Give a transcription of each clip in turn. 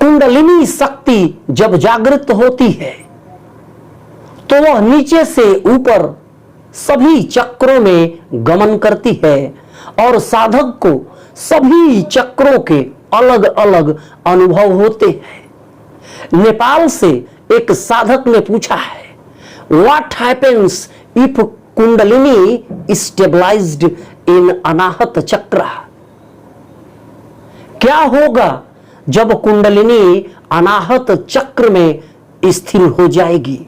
कुंडलिनी शक्ति जब जागृत होती है तो वह नीचे से ऊपर सभी चक्रों में गमन करती है और साधक को सभी चक्रों के अलग अलग अनुभव होते हैं। नेपाल से एक साधक ने पूछा है, what happens if kundalini stabilized in anahata chakra? क्या होगा जब कुंडलिनी अनाहत चक्र में स्थिर हो जाएगी?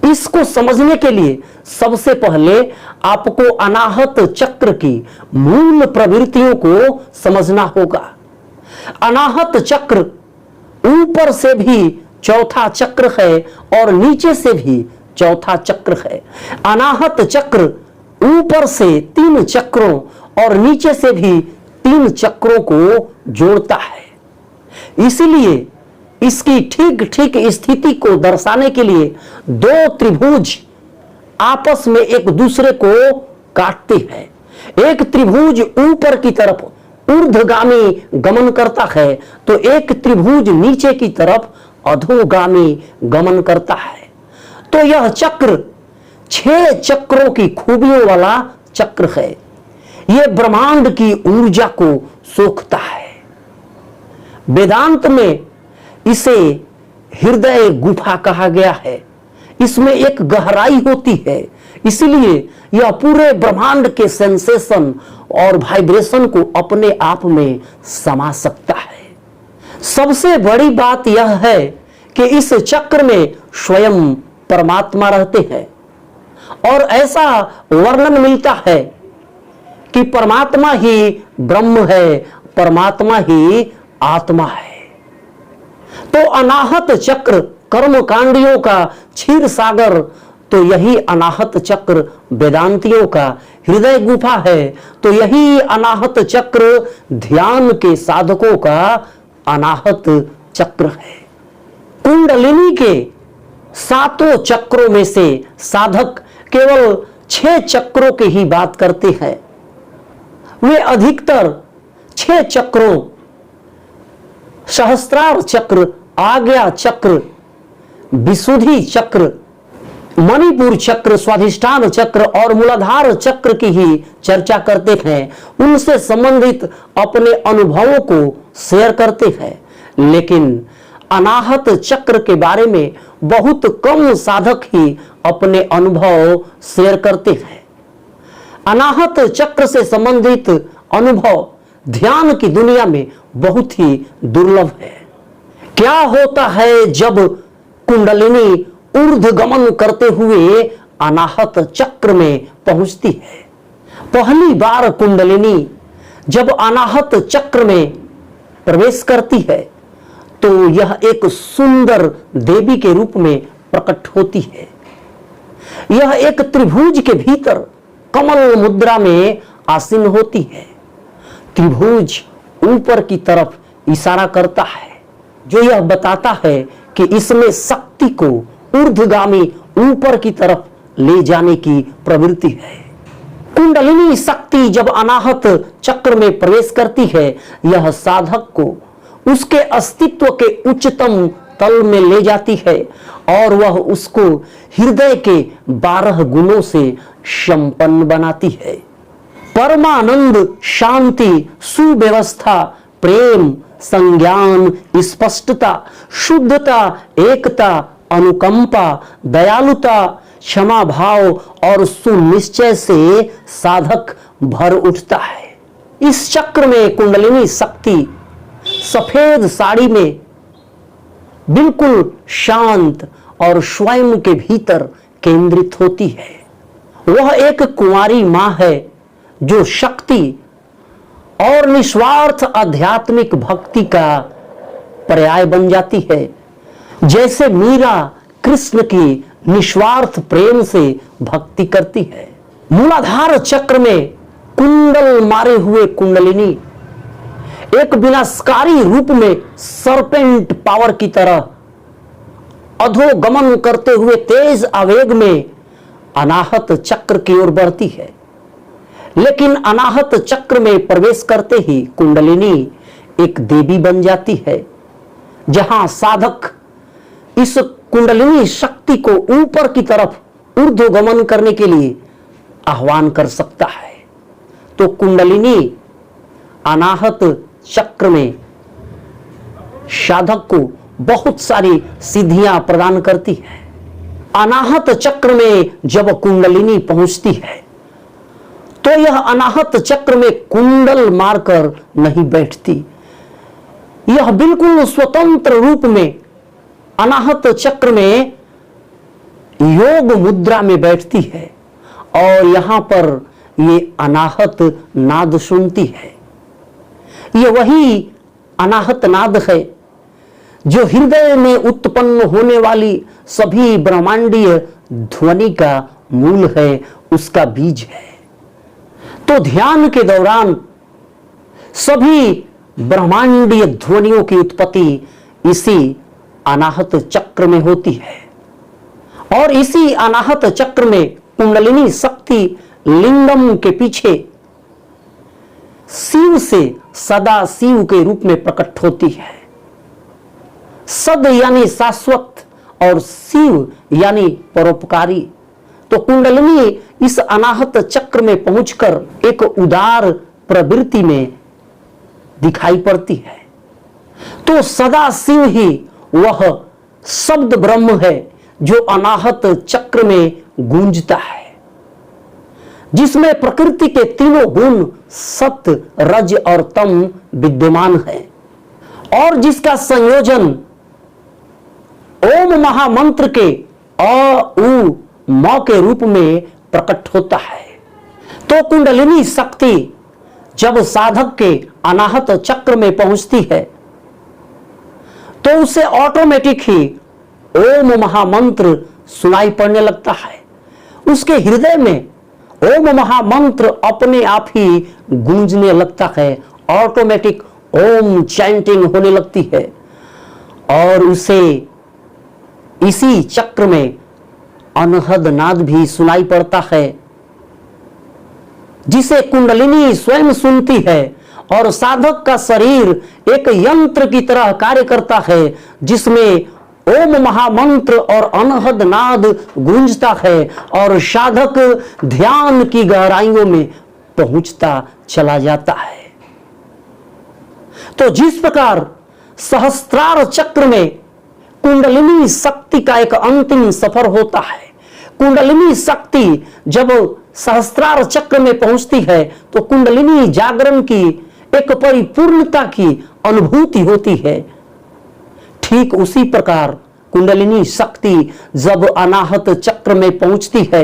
इसको समझने के लिए सबसे पहले आपको अनाहत चक्र की मूल प्रवृत्तियों को समझना होगा। अनाहत चक्र ऊपर से भी चौथा चक्र है और नीचे से भी चौथा चक्र है। अनाहत चक्र ऊपर से 3 चक्रों और नीचे से भी 3 चक्रों को जोड़ता है। इसलिए इसकी ठीक ठीक स्थिति को दर्शाने के लिए 2 त्रिभुज आपस में एक दूसरे को काटते हैं। एक त्रिभुज ऊपर की तरफ ऊर्ध्वगामी गमन करता है तो एक त्रिभुज नीचे की तरफ अधोगामी गमन करता है। तो यह चक्र 6 चक्रों की खूबियों वाला चक्र है। यह ब्रह्मांड की ऊर्जा को सोखता है। वेदांत में इसे हृदय गुफा कहा गया है। इसमें एक गहराई होती है, इसलिए यह पूरे ब्रह्मांड के सेंसेशन और वाइब्रेशन को अपने आप में समा सकता है। सबसे बड़ी बात यह है कि इस चक्र में स्वयं परमात्मा रहते हैं और ऐसा वर्णन मिलता है कि परमात्मा ही ब्रह्म है, परमात्मा ही आत्मा है। तो अनाहत चक्र कर्मकांडियों का क्षीर सागर, तो यही अनाहत चक्र वेदांतियों का हृदय गुफा है। तो यही अनाहत चक्र ध्यान के साधकों का अनाहत चक्र है। कुंडलिनी के 7 चक्रों में से साधक केवल 6 चक्रों की ही बात करते हैं। वे अधिकतर 6 चक्रों, सहस्त्रार चक्र, आज्ञा चक्र, विशुद्धि चक्र, मणिपुर चक्र, स्वाधिष्ठान चक्र और मूलाधार चक्र की ही चर्चा करते हैं। उनसे संबंधित अपने अनुभवों को शेयर करते हैं। लेकिन अनाहत चक्र के बारे में बहुत कम साधक ही अपने अनुभव शेयर करते हैं। अनाहत चक्र से संबंधित अनुभव ध्यान की दुनिया में बहुत ही दुर्लभ है। क्या होता है जब कुंडलिनी ऊर्ध्वगमन करते हुए अनाहत चक्र में पहुंचती है? पहली बार कुंडलिनी जब अनाहत चक्र में प्रवेश करती है तो यह एक सुंदर देवी के रूप में प्रकट होती है। यह एक त्रिभुज के भीतर कमल मुद्रा में आसीन होती है। त्रिभुज ऊपर की तरफ इशारा करता है, जो यह बताता है कि इसमें शक्ति को ऊर्ध्वगामी ऊपर की तरफ ले जाने की प्रवृत्ति है। कुंडलिनी शक्ति जब अनाहत चक्र में प्रवेश करती है, यह साधक को उसके अस्तित्व के उच्चतम तल में ले जाती है और वह उसको हृदय के 12 गुणों से संपन्न बनाती है। परमानंद, शांति, सुव्यवस्था, प्रेम, संज्ञान, स्पष्टता, शुद्धता, एकता, अनुकंपा, दयालुता, क्षमा भाव और सुनिश्चय से साधक भर उठता है। इस चक्र में कुंडलिनी शक्ति सफेद साड़ी में बिल्कुल शांत और स्वयं के भीतर केंद्रित होती है। वह एक कुंवारी मां है जो शक्ति और निस्वार्थ आध्यात्मिक भक्ति का पर्याय बन जाती है। जैसे मीरा कृष्ण की निस्वार्थ प्रेम से भक्ति करती है। मूलाधार चक्र में कुंडल मारे हुए कुंडलिनी एक विनाशकारी रूप में सरपेंट पावर की तरह अधोगमन करते हुए तेज आवेग में अनाहत चक्र की ओर बढ़ती है। लेकिन अनाहत चक्र में प्रवेश करते ही कुंडलिनी एक देवी बन जाती है, जहां साधक इस कुंडलिनी शक्ति को ऊपर की तरफ ऊर्ध्वगमन करने के लिए आह्वान कर सकता है। तो कुंडलिनी अनाहत चक्र में साधक को बहुत सारी सिद्धियां प्रदान करती है। अनाहत चक्र में जब कुंडलिनी पहुंचती है तो यह अनाहत चक्र में कुंडल मारकर नहीं बैठती, यह बिल्कुल स्वतंत्र रूप में अनाहत चक्र में योग मुद्रा में बैठती है और यहां पर ये अनाहत नाद सुनती है। ये वही अनाहत नाद है जो हृदय में उत्पन्न होने वाली सभी ब्रह्मांडीय ध्वनि का मूल है, उसका बीज है। तो ध्यान के दौरान सभी ब्रह्मांडीय ध्वनियों की उत्पत्ति इसी अनाहत चक्र में होती है और इसी अनाहत चक्र में कुंडलिनी शक्ति लिंगम के पीछे शिव से सदा शिव के रूप में प्रकट होती है। सद यानी शाश्वत और शिव यानी परोपकारी। तो कुंडलिनी इस अनाहत चक्र में पहुंचकर एक उदार प्रवृत्ति में दिखाई पड़ती है। तो सदा शिव ही वह शब्द ब्रह्म है जो अनाहत चक्र में गूंजता है, जिसमें प्रकृति के तीनों गुण सत्य, रज और तम विद्यमान है और जिसका संयोजन ओम महामंत्र के अ उ म के रूप में प्रकट होता है। तो कुंडलिनी शक्ति जब साधक के अनाहत चक्र में पहुंचती है तो उसे ऑटोमेटिक ही ओम महामंत्र सुनाई पड़ने लगता है। उसके हृदय में ओम महामंत्र अपने आप ही गूंजने लगता है, ऑटोमेटिक ओम चैंटिंग होने लगती है और उसे इसी चक्र में अनहद नाद भी सुनाई पड़ता है, जिसे कुंडलिनी स्वयं सुनती है और साधक का शरीर एक यंत्र की तरह कार्य करता है, जिसमें ओम महामंत्र और अनहद नाद गूंजता है और साधक ध्यान की गहराइयों में पहुंचता चला जाता है। तो जिस प्रकार सहस्त्रार चक्र में कुंडलिनी शक्ति का एक अंतिम सफर होता है, कुंडलिनी शक्ति जब सहस्त्रार चक्र में पहुंचती है तो कुंडलिनी जागरण की एक परिपूर्णता की अनुभूति होती है। ठीक उसी प्रकार कुंडलिनी शक्ति जब अनाहत चक्र में पहुंचती है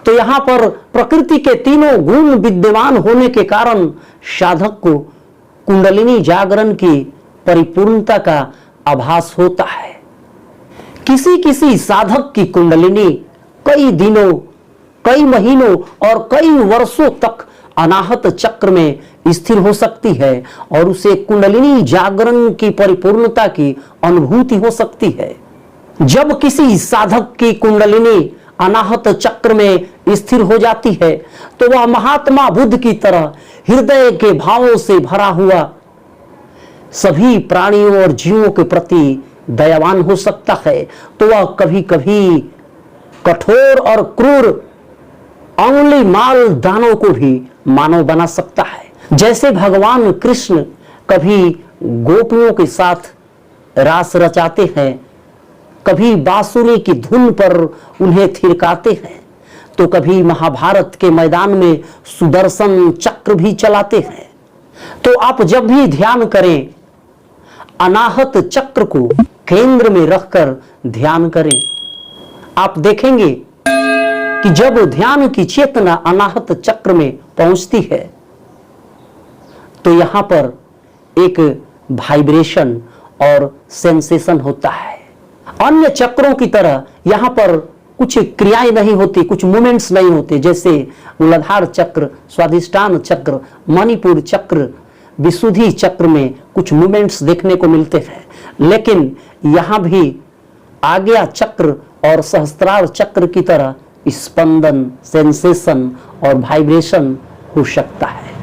तो यहां पर प्रकृति के तीनों गुण विद्यमान होने के कारण साधक को कुंडलिनी जागरण की परिपूर्णता का आभास होता है। किसी किसी साधक की कुंडलिनी कई दिनों, कई महीनों और कई वर्षों तक अनाहत चक्र में स्थिर हो सकती है और उसे कुंडलिनी जागरण की परिपूर्णता की अनुभूति हो सकती है। जब किसी साधक की कुंडलिनी अनाहत चक्र में स्थिर हो जाती है तो वह महात्मा बुद्ध की तरह हृदय के भावों से भरा हुआ सभी प्राणियों और जीवों के प्रति दयावान हो सकता है। तो वह कभी कभी कठोर और क्रूर अंगुली माल दानों को भी मानव बना सकता है। जैसे भगवान कृष्ण कभी गोपियों के साथ रास रचाते हैं, कभी बांसुरी की धुन पर उन्हें थिरकाते हैं, तो कभी महाभारत के मैदान में सुदर्शन चक्र भी चलाते हैं। तो आप जब भी ध्यान करें, अनाहत चक्र को केंद्र में रखकर ध्यान करें। आप देखेंगे कि जब ध्यान की चेतना अनाहत चक्र में पहुंचती है तो यहां पर एक वाइब्रेशन और सेंसेशन होता है। अन्य चक्रों की तरह यहां पर कुछ क्रियाएं नहीं होती, कुछ मूवमेंट्स नहीं होते, जैसे मूलाधार चक्र, स्वाधिष्ठान चक्र, मणिपुर चक्र, विशुद्धि चक्र में कुछ मूवमेंट्स देखने को मिलते हैं। लेकिन यहां भी आज्ञा चक्र और सहस्त्रार चक्र की तरह स्पंदन, सेंसेशन और वाइब्रेशन हो सकता है।